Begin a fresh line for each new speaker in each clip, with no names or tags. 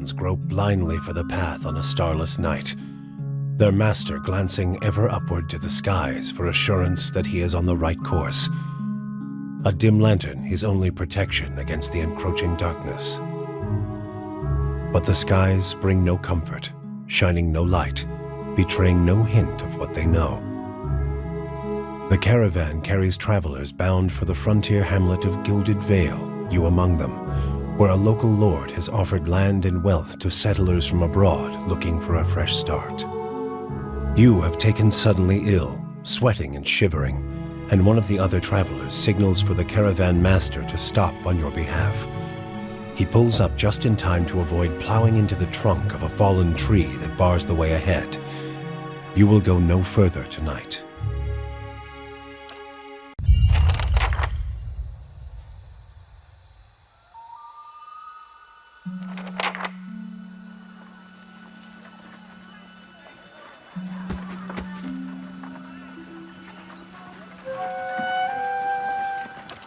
caravans grope blindly for the path on a starless night, their master glancing ever upward to the skies for assurance that he is on the right course. A dim lantern his only protection against the encroaching darkness. But the skies bring no comfort, shining no light, betraying no hint of what they know. The caravan carries travelers bound for the frontier hamlet of Gilded Vale, you among them, where a local lord has offered land and wealth to settlers from abroad looking for a fresh start. You have taken suddenly ill, sweating and shivering, and one of the other travelers signals for the caravan master to stop on your behalf. He pulls up just in time to avoid plowing into the trunk of a fallen tree that bars the way ahead. You will go no further tonight.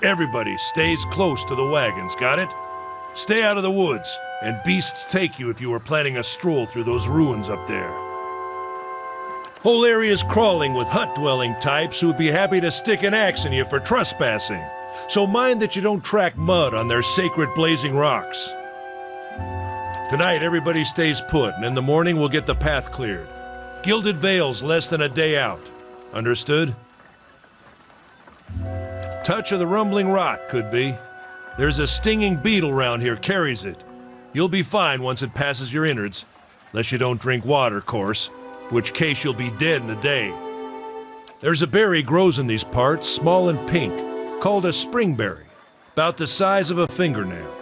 Everybody stays close to the wagons, got it? Stay out of the woods, and beasts take you if you were planning a stroll through those ruins up there. Whole area's crawling with hut-dwelling types who would be happy to stick an axe in you for trespassing, so mind that you don't track mud on their sacred blazing rocks. Tonight, everybody stays put, and in the morning we'll get the path cleared. Gilded Vale's less than a day out. Understood? Touch of the rumbling rot, could be. There's a stinging beetle round here, carries it. You'll be fine once it passes your innards. Unless you don't drink water, course. Which case you'll be dead in a day. There's a berry grows in these parts, small and pink, called a springberry. About the size of a fingernail.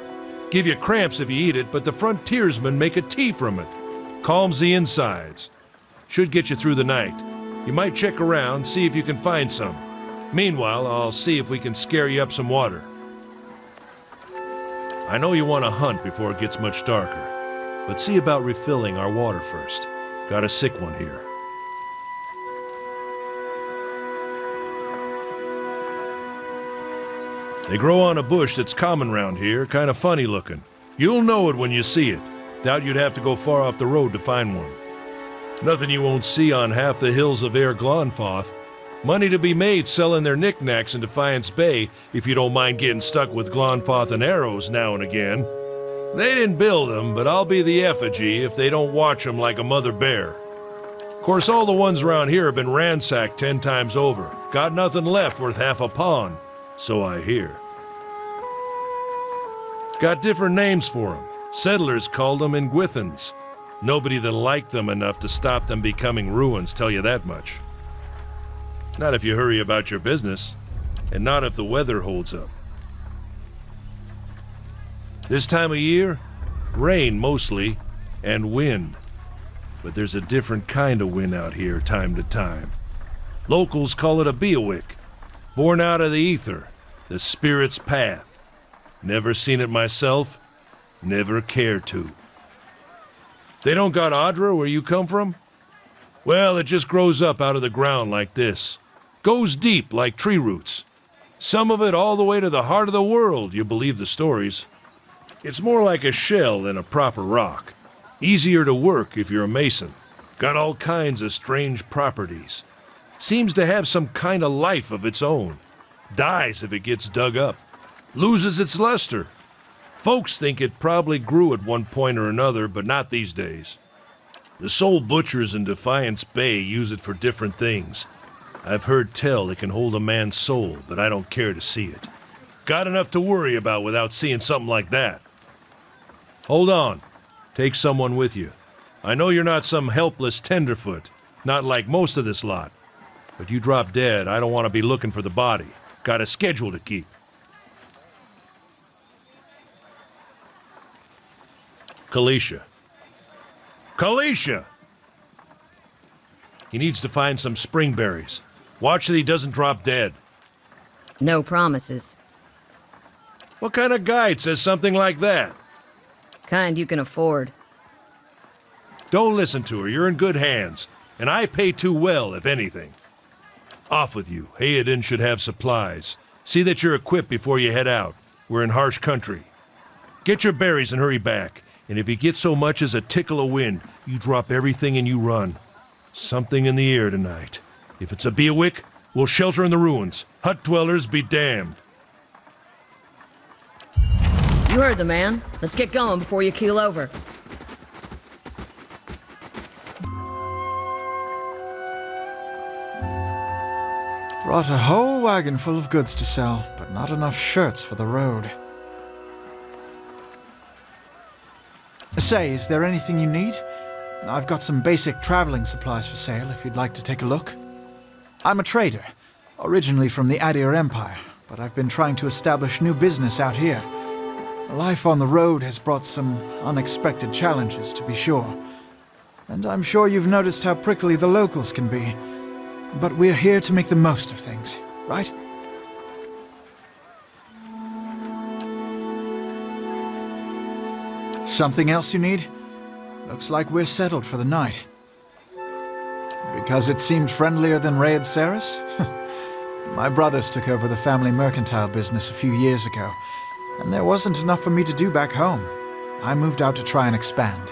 Give you cramps if you eat it, but the frontiersmen make a tea from it. Calms the insides. Should get you through the night. You might check around, see if you can find some. Meanwhile, I'll see if we can scare you up some water. I know you want to hunt before it gets much darker, but see about refilling our water first. Got a sick one here. They grow on a bush that's common round here, kind of funny looking. You'll know it when you see it. Doubt you'd have to go far off the road to find one. Nothing you won't see on half the hills of Glonfoth. Money to be made selling their knickknacks in Defiance Bay if you don't mind getting stuck with Glonfoth and arrows now and again. They didn't build them, but I'll be the effigy if they don't watch them like a mother bear. Of course, all the ones around here have been ransacked 10 times over. Got nothing left worth half a pawn, so I hear. Got different names for them. Settlers called them Ingwithans. Nobody that liked them enough to stop them becoming ruins, tell you that much. Not if you hurry about your business, and not if the weather holds up. This time of year, rain mostly, and wind. But there's a different kind of wind out here time to time. Locals call it a beowick, born out of the ether, the spirit's path. Never seen it myself, never cared to. They don't got Audra where you come from? Well, it just grows up out of the ground like this. Goes deep like tree roots. Some of it all the way to the heart of the world, you believe the stories. It's more like a shell than a proper rock. Easier to work if you're a mason. Got all kinds of strange properties. Seems to have some kind of life of its own. Dies if it gets dug up. Loses its luster. Folks think it probably grew at one point or another, but not these days. The soul butchers in Defiance Bay use it for different things. I've heard tell it can hold a man's soul, but I don't care to see it. Got enough to worry about without seeing something like that. Hold on. Take someone with you. I know you're not some helpless tenderfoot, not like most of this lot. But you drop dead, I don't want to be looking for the body. Got a schedule to keep. Kalisha. Kalisha! He needs to find some springberries. Watch that he doesn't drop dead.
No promises.
What kind of guide says something like that?
Kind you can afford.
Don't listen to her. You're in good hands. And I pay too well, if anything. Off with you. Hayden should have supplies. See that you're equipped before you head out. We're in harsh country. Get your berries and hurry back. And if you get so much as a tickle of wind, you drop everything and you run. Something in the air tonight. If it's a Beawick, we'll shelter in the ruins. Hut dwellers be damned.
You heard the man. Let's get going before you keel over.
Brought a whole wagon full of goods to sell, but not enough shirts for the road. Say, is there anything you need? I've got some basic traveling supplies for sale if you'd like to take a look. I'm a trader, originally from the Adir Empire, but I've been trying to establish new business out here. Life on the road has brought some unexpected challenges, to be sure. And I'm sure you've noticed how prickly the locals can be. But we're here to make the most of things, right? Something else you need? Looks like we're settled for the night. Because it seemed friendlier than Raed Saris? My brothers took over the family mercantile business a few years ago, and there wasn't enough for me to do back home. I moved out to try and expand.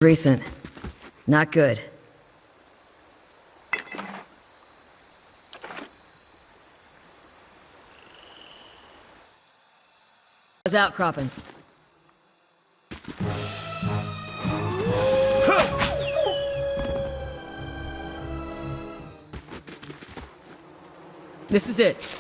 Recent. Not good. Those outcroppings. This is it.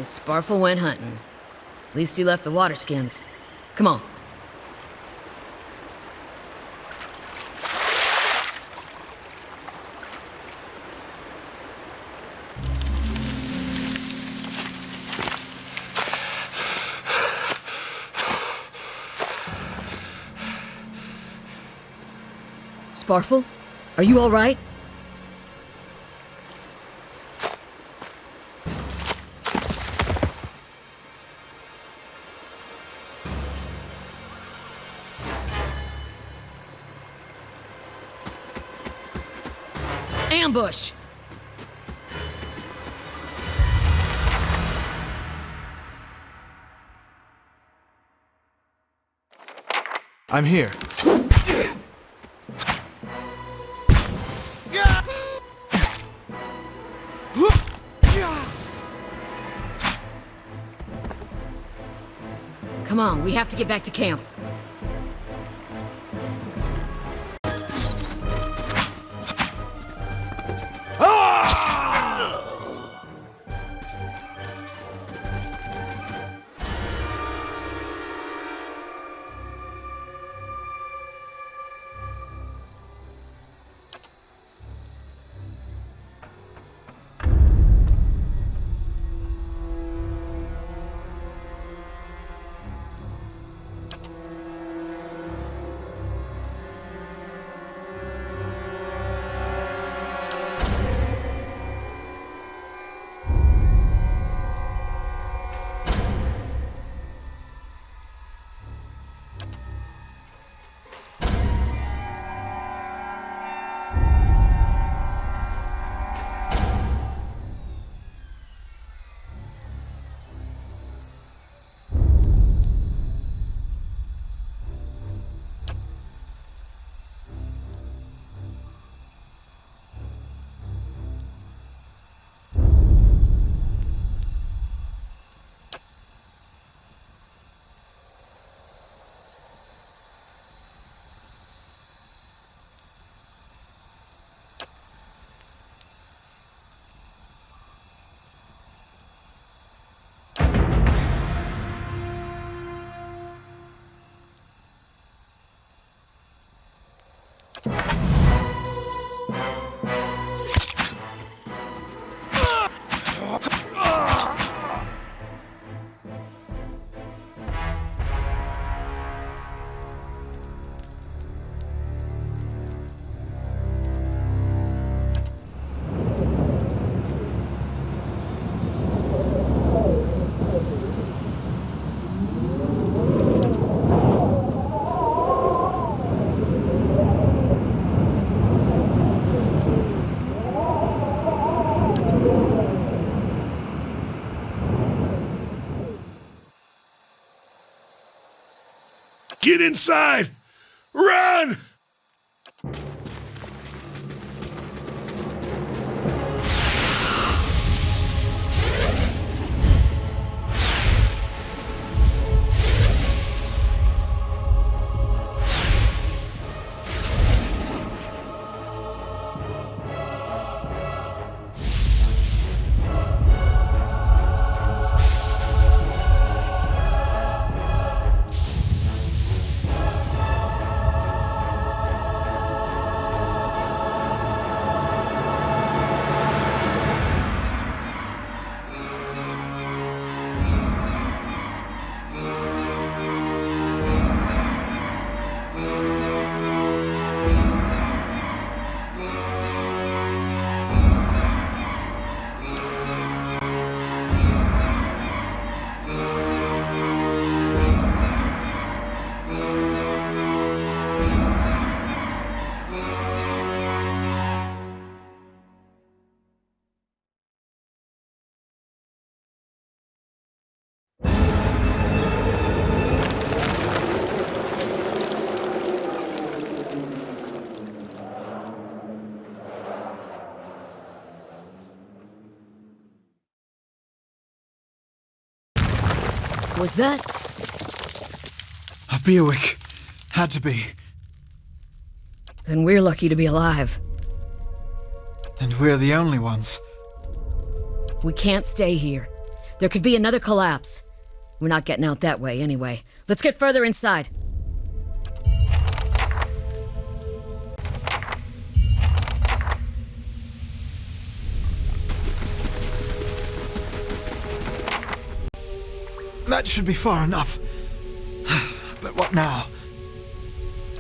Sparfle went hunting. At least he left the water skins. Come on. Sparfle? Are you all right? Ambush!
I'm here.
Come on, we have to get back to camp.
Get inside! Run!
Was that?
A Beowulf. Had to be.
Then we're lucky to be alive.
And we're the only ones.
We can't stay here. There could be another collapse. We're not getting out that way anyway. Let's get further inside.
That should be far enough. But what now?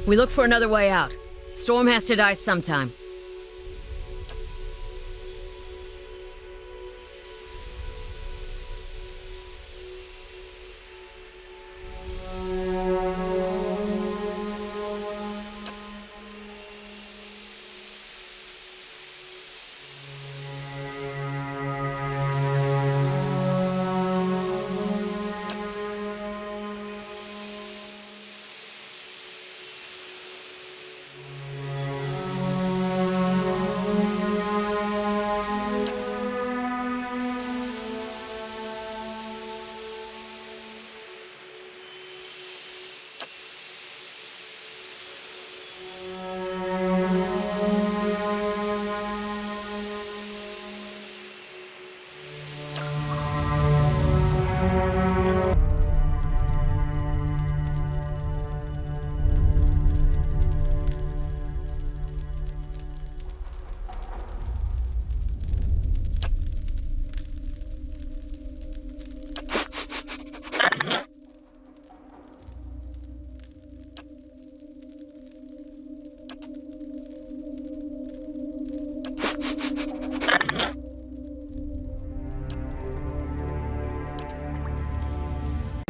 We look for another way out. Storm has to die sometime.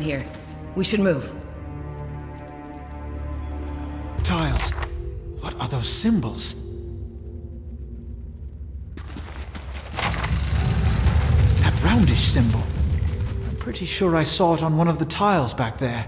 Here. We should move.
Tiles. What are those symbols? That roundish symbol. I'm pretty sure I saw it on one of the tiles back there.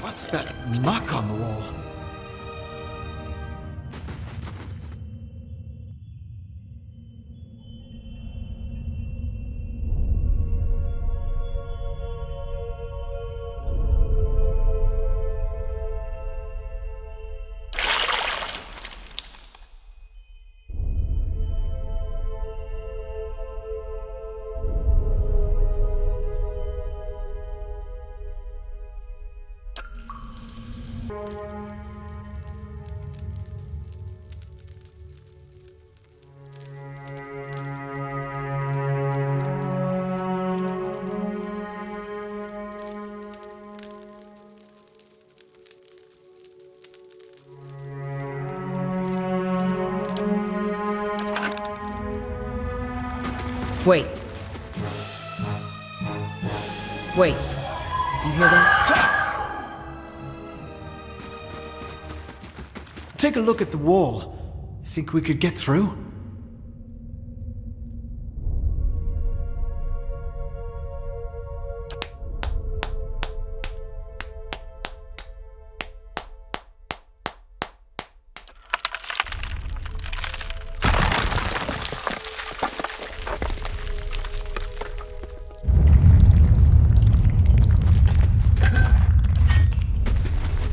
What's that muck on the wall?
Wait. Wait. Do you hear that?
Take a look at the wall. Think we could get through?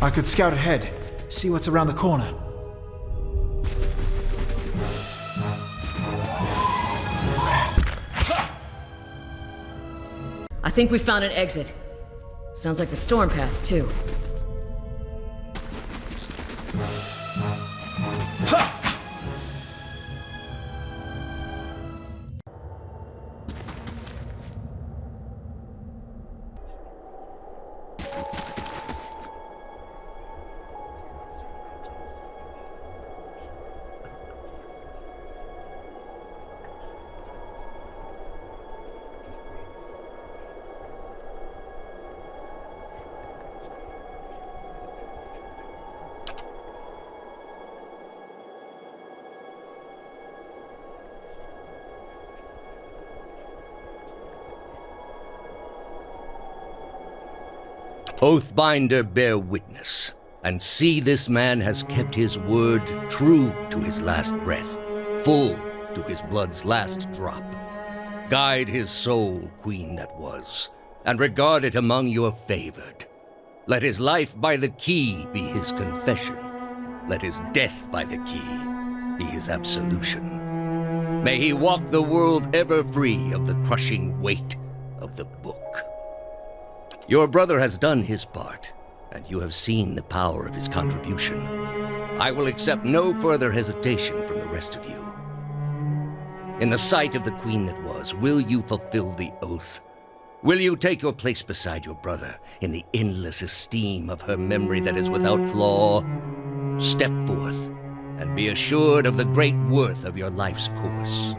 I could scout ahead, see what's around the corner.
I think we found an exit. Sounds like the storm path, too.
Oathbinder, bear witness, and see this man has kept his word, true to his last breath, full to his blood's last drop. Guide his soul, queen that was, and regard it among your favored. Let his life by the key be his confession. Let his death by the key be his absolution. May he walk the world ever free of the crushing weight of the book. Your brother has done his part, and you have seen the power of his contribution. I will accept no further hesitation from the rest of you. In the sight of the queen that was, will you fulfill the oath? Will you take your place beside your brother in the endless esteem of her memory that is without flaw? Step forth, and be assured of the great worth of your life's course.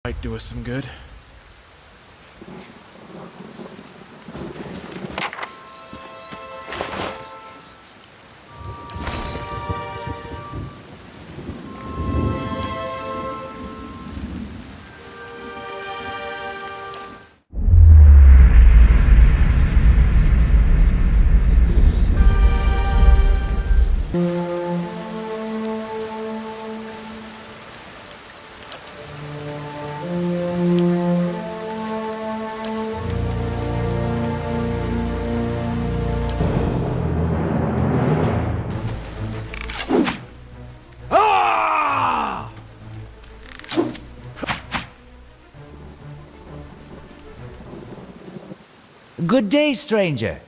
Might do us some good.
Good day, stranger.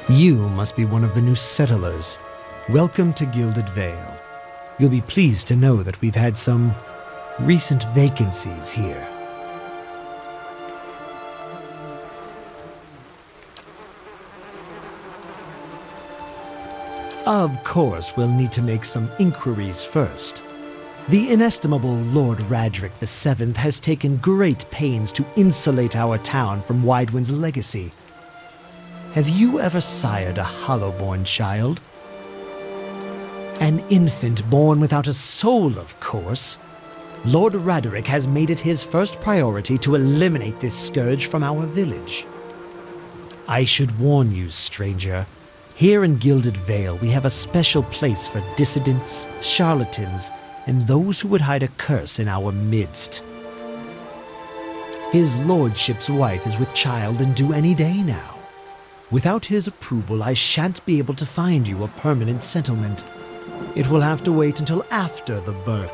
You must be one of the new settlers. Welcome to Gilded Vale. You'll be pleased to know that we've had some recent vacancies here. Of course, we'll need to make some inquiries first. The inestimable Lord Radric VII has taken great pains to insulate our town from Widewind's legacy. Have you ever sired a Hollowborn child? An infant born without a soul, of course. Lord Radric has made it his first priority to eliminate this scourge from our village. I should warn you, stranger. Here in Gilded Vale, we have a special place for dissidents, charlatans, and those who would hide a curse in our midst. His lordship's wife is with child and due any day now. Without his approval, I shan't be able to find you a permanent settlement. It will have to wait until after the birth.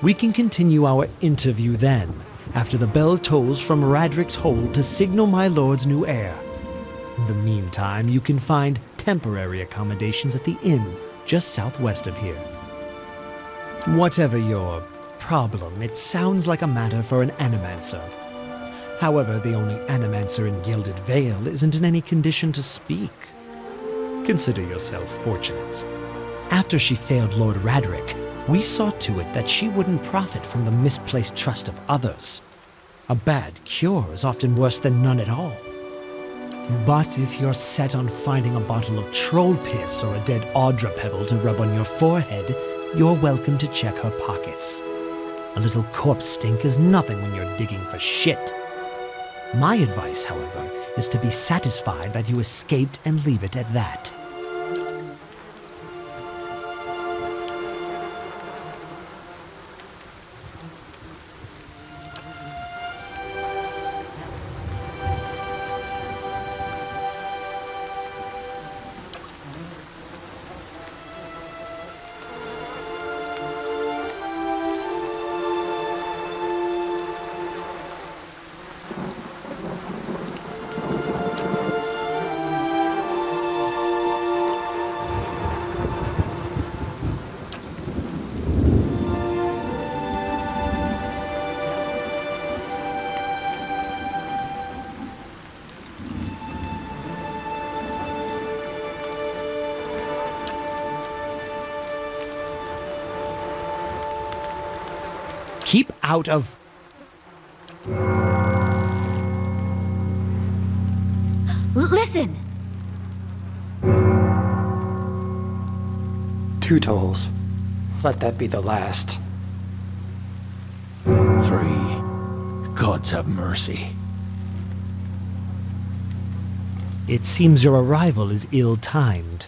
We can continue our interview then, after the bell tolls from Radric's hold to signal my lord's new heir. In the meantime, you can find temporary accommodations at the inn just southwest of here. Whatever your problem, it sounds like a matter for an animancer. However, the only animancer in Gilded Vale isn't in any condition to speak. Consider yourself fortunate. After she failed Lord Radric, we saw to it that she wouldn't profit from the misplaced trust of others. A bad cure is often worse than none at all. But if you're set on finding a bottle of troll piss or a dead Audra pebble to rub on your forehead, you're welcome to check her pockets. A little corpse stink is nothing when you're digging for shit. My advice, however, is to be satisfied that you escaped and leave it at that. Keep out of...
Listen!
2 tolls. Let that be the last.
3. Gods have mercy.
It seems your arrival is ill-timed.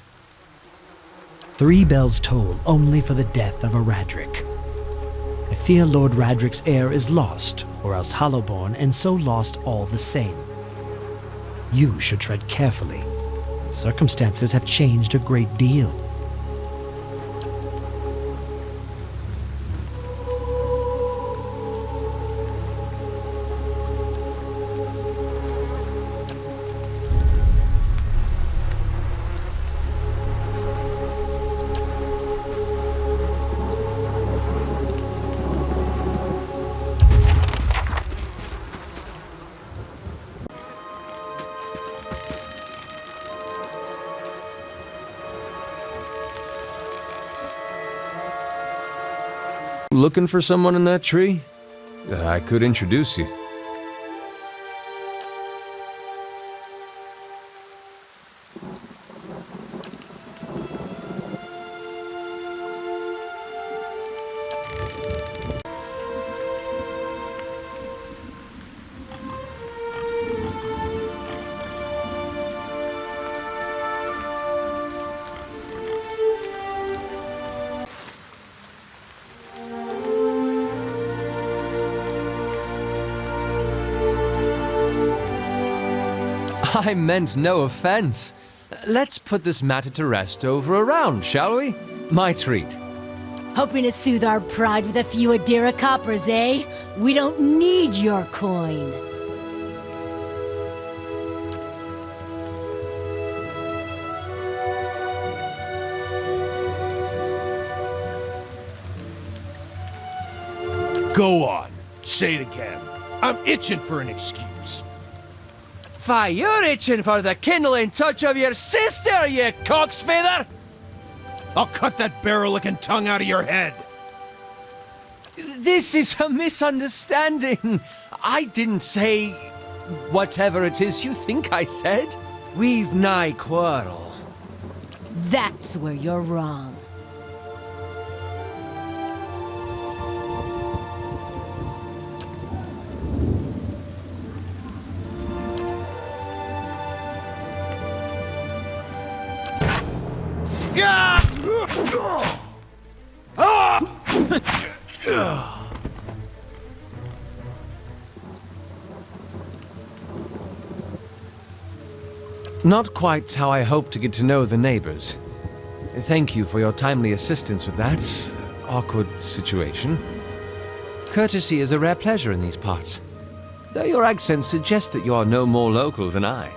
3 bells toll only for the death of a Radric. I fear Lord Radric's heir is lost, or else Hollowborn, and so lost all the same. You should tread carefully. Circumstances have changed a great deal.
Looking for someone in that tree? I could introduce you. I meant no offense. Let's put this matter to rest over a round, shall we? My treat.
Hoping to soothe our pride with a few Adira coppers, eh? We don't need your coin.
Go on. Say it again. I'm itching for an excuse.
Fie, you're itching for the kindling touch of your sister, you cocksfeather!
I'll cut that barrel-licking tongue out of your head.
This is a misunderstanding. I didn't say whatever it is you think I said. We've nigh quarrel.
That's where you're wrong.
Not quite how I hoped to get to know the neighbors. Thank you for your timely assistance with that awkward situation. Courtesy is a rare pleasure in these parts, though your accent suggests that you are no more local than I.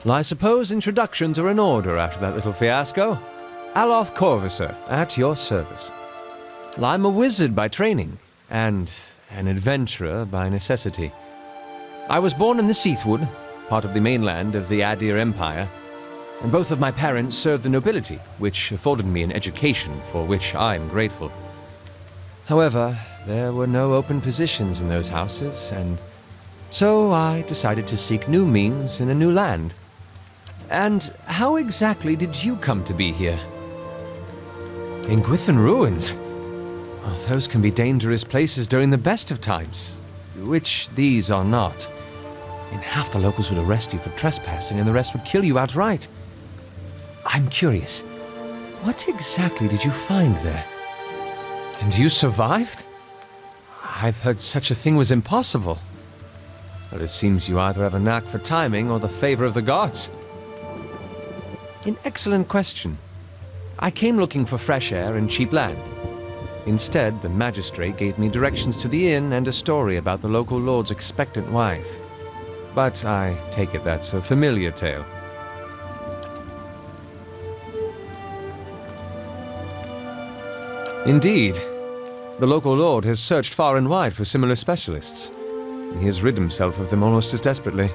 Well, I suppose introductions are in order after that little fiasco. Aloth Corvusser, at your service. Well, I'm a wizard by training, and an adventurer by necessity. I was born in the Seathwood, part of the mainland of the Adir Empire, and both of my parents served the nobility, which afforded me an education for which I am grateful. However, there were no open positions in those houses, and so I decided to seek new means in a new land. And how exactly did you come to be here? In Gwithan Ruins? Well, those can be dangerous places during the best of times, which these are not. And half the locals would arrest you for trespassing, and the rest would kill you outright. I'm curious, what exactly did you find there? And you survived? I've heard such a thing was impossible. But it seems you either have a knack for timing or the favor of the gods. An excellent question. I came looking for fresh air and cheap land. Instead, the magistrate gave me directions to the inn and a story about the local lord's expectant wife. But I take it that's a familiar tale. Indeed. The local lord has searched far and wide for similar specialists. He has rid himself of them almost as desperately.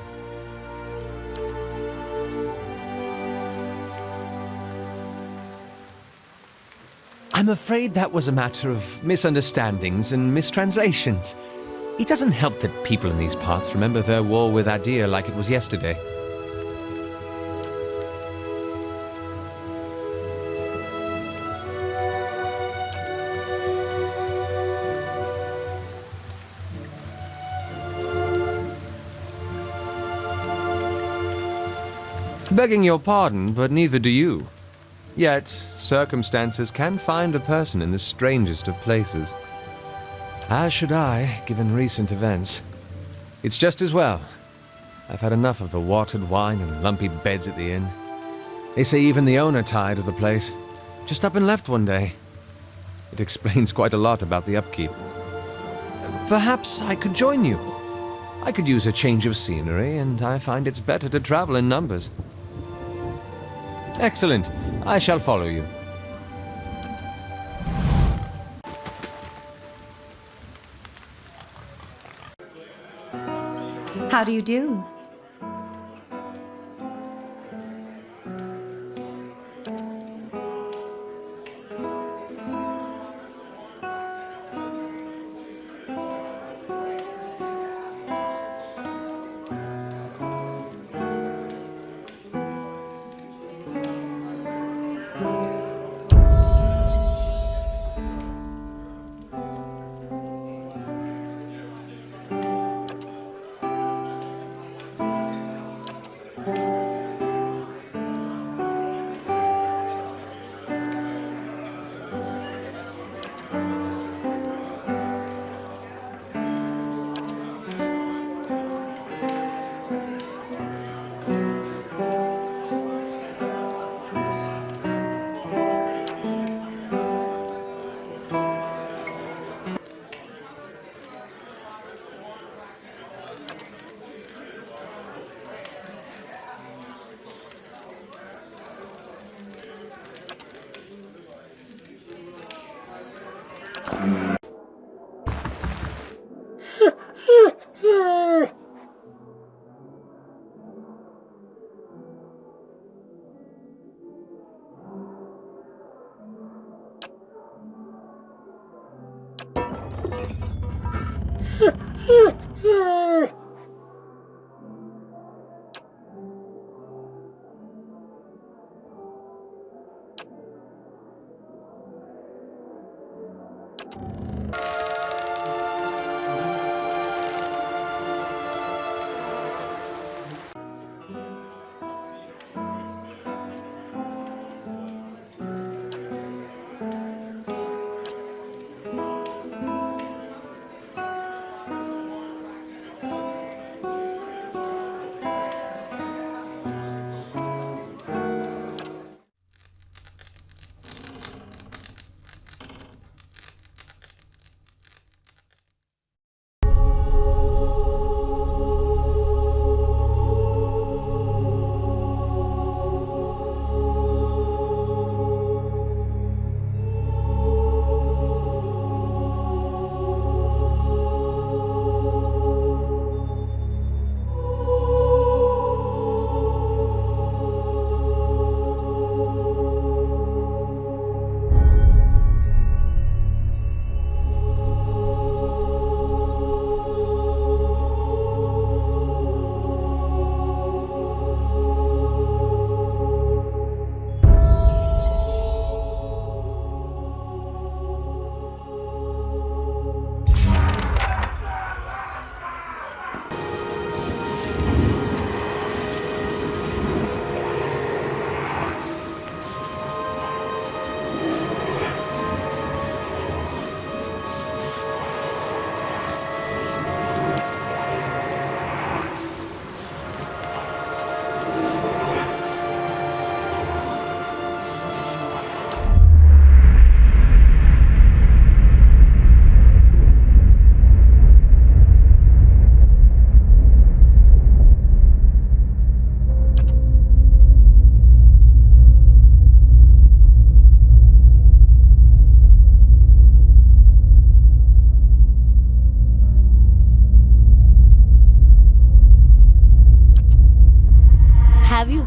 I'm afraid that was a matter of misunderstandings and mistranslations. It doesn't help that people in these parts remember their war with Adir like it was yesterday. Begging your pardon, but neither do you. Yet, circumstances can find a person in the strangest of places. As should I, given recent events. It's just as well. I've had enough of the watered wine and lumpy beds at the inn. They say even the owner tired of the place. Just up and left one day. It explains quite a lot about the upkeep. Perhaps I could join you. I could use a change of scenery, and I find it's better to travel in numbers. Excellent. I shall follow you.
How do you do?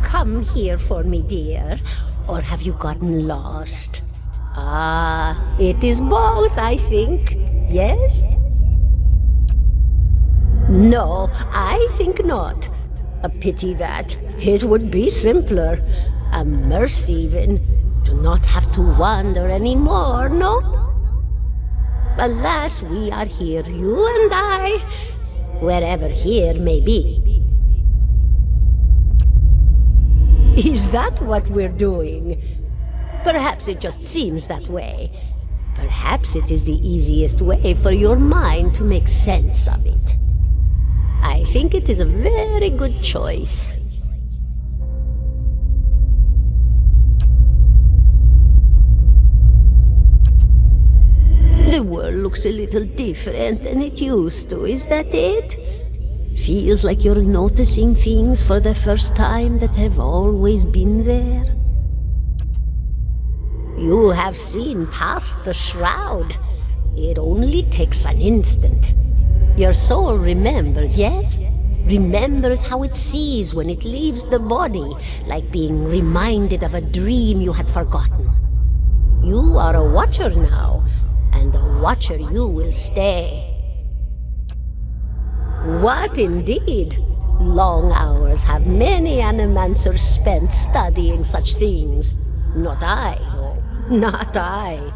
come here for me, dear? Or have you gotten lost? Ah, it is both, I think. Yes? No, I think not. A pity that. It would be simpler. A mercy, even. To not have to wander anymore, no? Alas, we are here, you and I. Wherever here may be. Is that what we're doing? Perhaps it just seems that way. Perhaps it is the easiest way for your mind to make sense of it. I think it is a very good choice. The world looks a little different than it used to, is that it? Feels like you're noticing things for the first time that have always been there. You have seen past the shroud. It only takes an instant. Your soul remembers, yes? Remembers how it sees when it leaves the body, like being reminded of a dream you had forgotten. You are a watcher now, and a watcher you will stay. What indeed? Long hours have many animancers spent studying such things. Not I, though. Not I.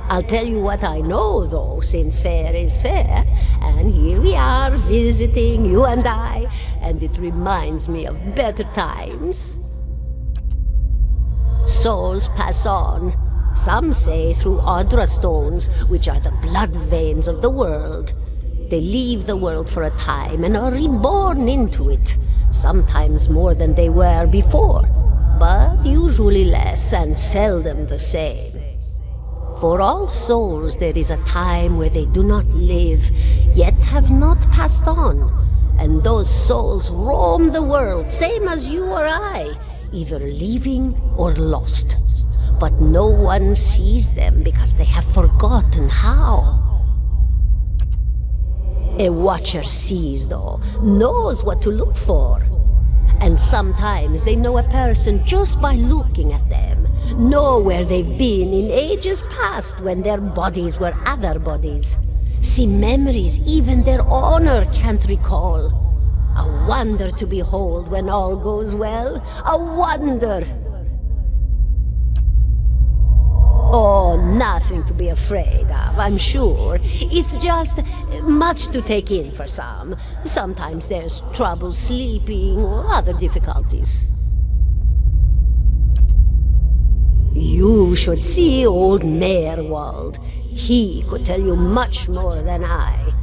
I'll tell you what I know, though, since fair is fair, and here we are visiting, you and I, and it reminds me of better times. Souls pass on, some say through Audra stones, which are the blood veins of the world. They leave the world for a time and are reborn into it, sometimes more than they were before, but usually less and seldom the same. For all souls there is a time where they do not live, yet have not passed on, and those souls roam the world, same as you or I, either leaving or lost. But no one sees them because they have forgotten how. A watcher sees, though, knows what to look for. And sometimes they know a person just by looking at them, know where they've been in ages past when their bodies were other bodies. See memories even their owner can't recall. A wonder to behold when all goes well. A wonder! Oh, nothing to be afraid of, I'm sure. It's just much to take in for some. Sometimes there's trouble sleeping or other difficulties. You should see old Merwald. He could tell you much more than I.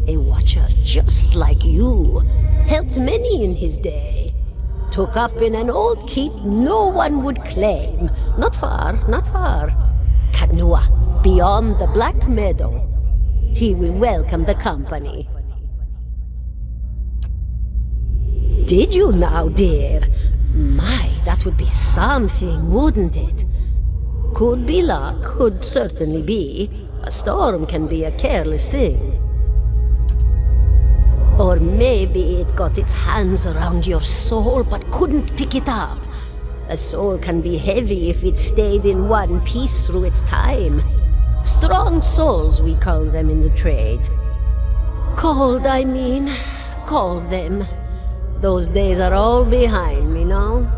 A watcher just like you. Helped many in his day. Took up in an old keep no one would claim. Not far, not far. Kadnua, beyond the Black Meadow. He will welcome the company. Did you now, dear? My, that would be something, wouldn't it? Could be luck, could certainly be. A storm can be a careless thing. Or maybe it got its hands around your soul but couldn't pick it up. A soul can be heavy if it stayed in one piece through its time. Strong souls, we call them in the trade. Cold, I mean. Called them. Those days are all behind me now.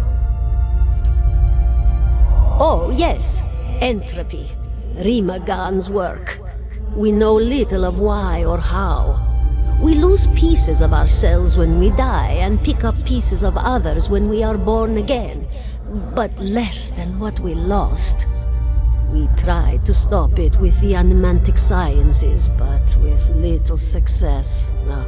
Oh, yes. Entropy. Rimagan's work. We know little of why or how. We lose pieces of ourselves when we die and pick up pieces of others when we are born again. But less than what we lost. We tried to stop it with the animantic sciences, but with little success. No.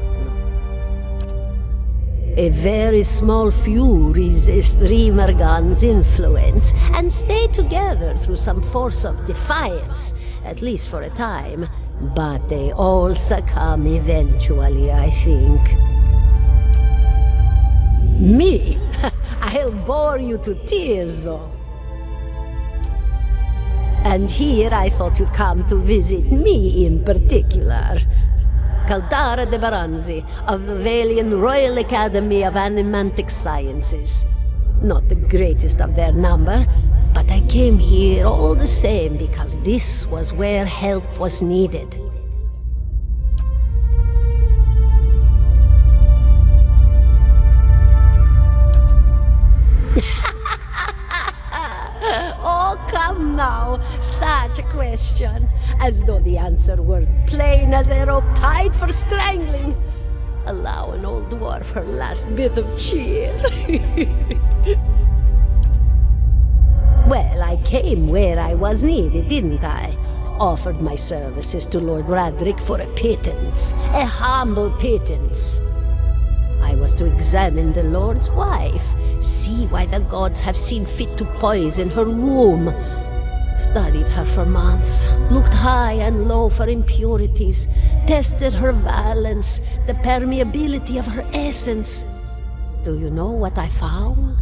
A very small few resist Rimergan's influence and stay together through some force of defiance, at least for a time. But they all succumb eventually, I think. Me? I'll bore you to tears, though. And here I thought you'd come to visit me in particular. Caldara de Baranzi, of the Valian Royal Academy of Animantic Sciences. Not the greatest of their number, but I came here all the same because this was where help was needed. Oh, come now. Such a question. As though the answer were plain as a rope tied for strangling. Allow an old dwarf her last bit of cheer. Well, I came where I was needed, didn't I? Offered my services to Lord Radric for a pittance. A humble pittance. I was to examine the Lord's wife, see why the gods have seen fit to poison her womb. Studied her for months, looked high and low for impurities, tested her valence, the permeability of her essence. Do you know what I found?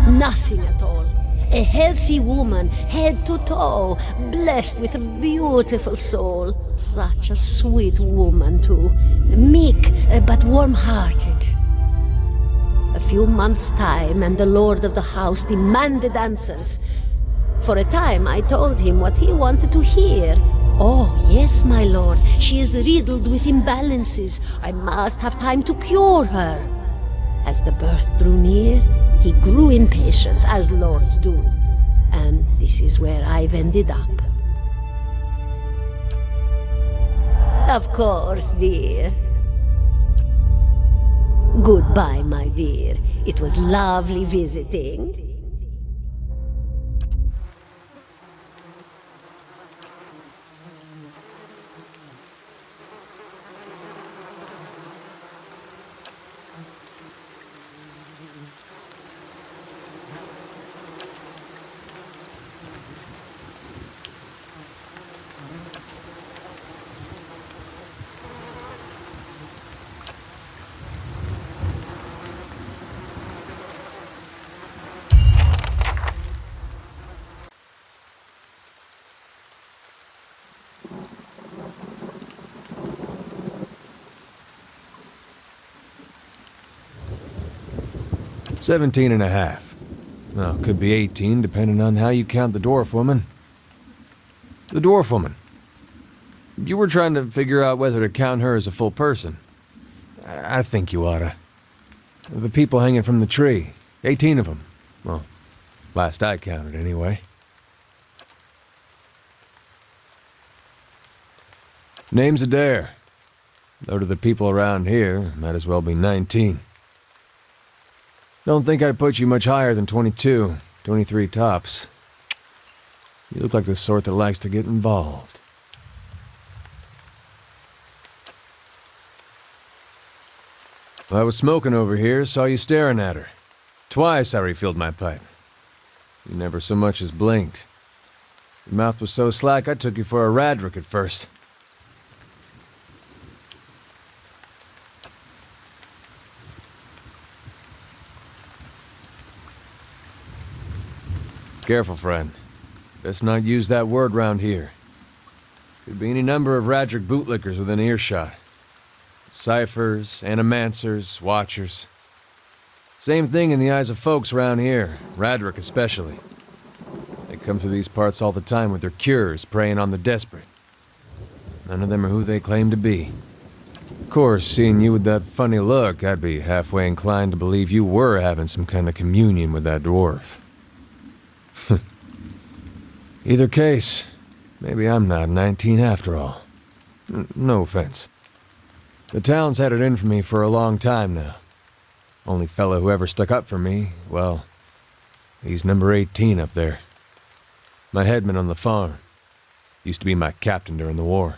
Nothing at all. A healthy woman, head to toe, blessed with a beautiful soul. Such a sweet woman, too. Meek, but warm-hearted. A few months' time, and the lord of the house demanded answers. For a time, I told him what he wanted to hear. Oh, yes, my lord, she is riddled with imbalances. I must have time to cure her. As the birth drew near, he grew impatient, as lords do. And this is where I've ended up. Of course, dear. Goodbye, my dear. It was lovely visiting.
$17.5. Well, could be 18, depending on how you count the dwarf woman. The dwarf woman. You were trying to figure out whether to count her as a full person. I think you oughta. The people hanging from the tree. 18 of them. Well, last I counted, anyway. Name's Adair. Though to the people around here, might as well be 19. Don't think I'd put you much higher than 22, 23 tops. You look like the sort that likes to get involved. Well, I was smoking over here, saw you staring at her. Twice I refilled my pipe. You never so much as blinked. Your mouth was so slack I took you for a Radric at first. Careful, friend. Best not use that word round here. Could be any number of Radric bootlickers within earshot. Ciphers, animancers, watchers. Same thing in the eyes of folks around here, Radric especially. They come through these parts all the time with their cures, preying on the desperate. None of them are who they claim to be. Of course, seeing you with that funny look, I'd be halfway inclined to believe you were having some kind of communion with that dwarf. Either case, maybe I'm not 19 after all. No offense. The town's had it in for me for a long time now. Only fellow who ever stuck up for me, well, he's number 18 up there. My headman on the farm. Used to be my captain during the war.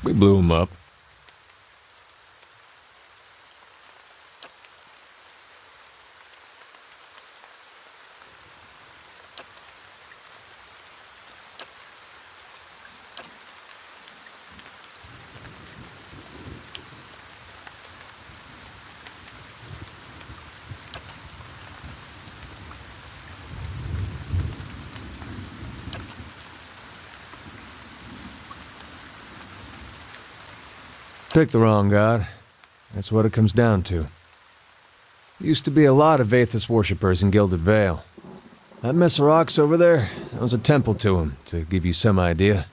We blew him up. Picked the wrong god. That's what it comes down to. Used to be a lot of Aethys worshippers in Gilded Vale. That mess of rocks over there, that was a temple to him, to give you some idea.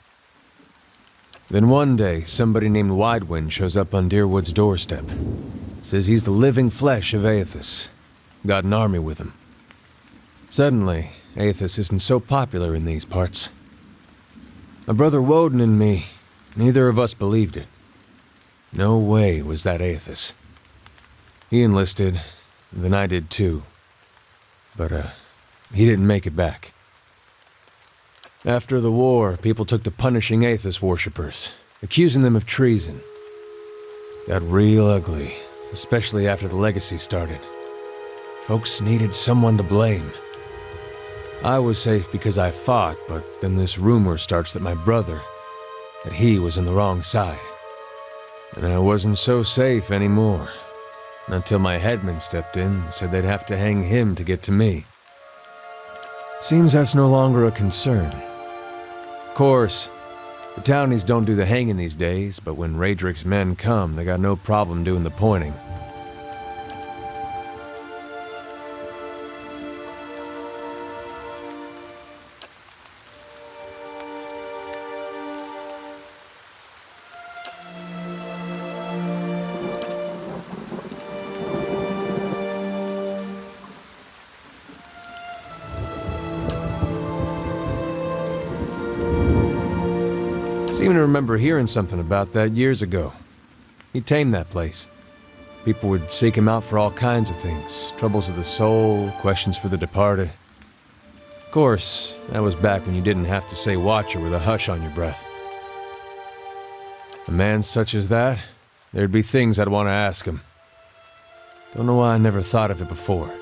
Then one day, somebody named Icewind shows up on Deerwood's doorstep. Says he's the living flesh of Aethys. Got an army with him. Suddenly, Aethys isn't so popular in these parts. My brother Woden and me, neither of us believed it. No way was that Aethys. He enlisted, then I did too. But, he didn't make it back. After the war, people took to punishing Aethys worshippers, accusing them of treason. Got real ugly, especially after the legacy started. Folks needed someone to blame. I was safe because I fought, but then this rumor starts that my brother, that he was on the wrong side. And I wasn't so safe anymore. Until my headman stepped in and said they'd have to hang him to get to me. Seems that's no longer a concern. Of course, the townies don't do the hanging these days, but when Raedric's men come, they got no problem doing the pointing. Seem to remember hearing something about that years ago. He tamed that place. People would seek him out for all kinds of things. Troubles of the soul, questions for the departed. Of course, that was back when you didn't have to say Watcher with a hush on your breath. A man such as that, there'd be things I'd want to ask him. Don't know why I never thought of it before.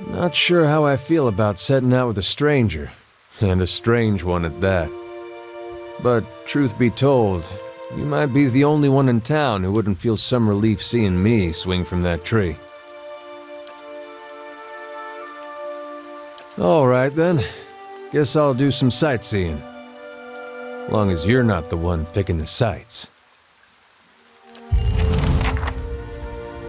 Not sure how I feel about setting out with a stranger, and a strange one at that. But, truth be told, you might be the only one in town who wouldn't feel some relief seeing me swing from that tree. All right, then. Guess I'll do some sightseeing. Long as you're not the one picking the sights.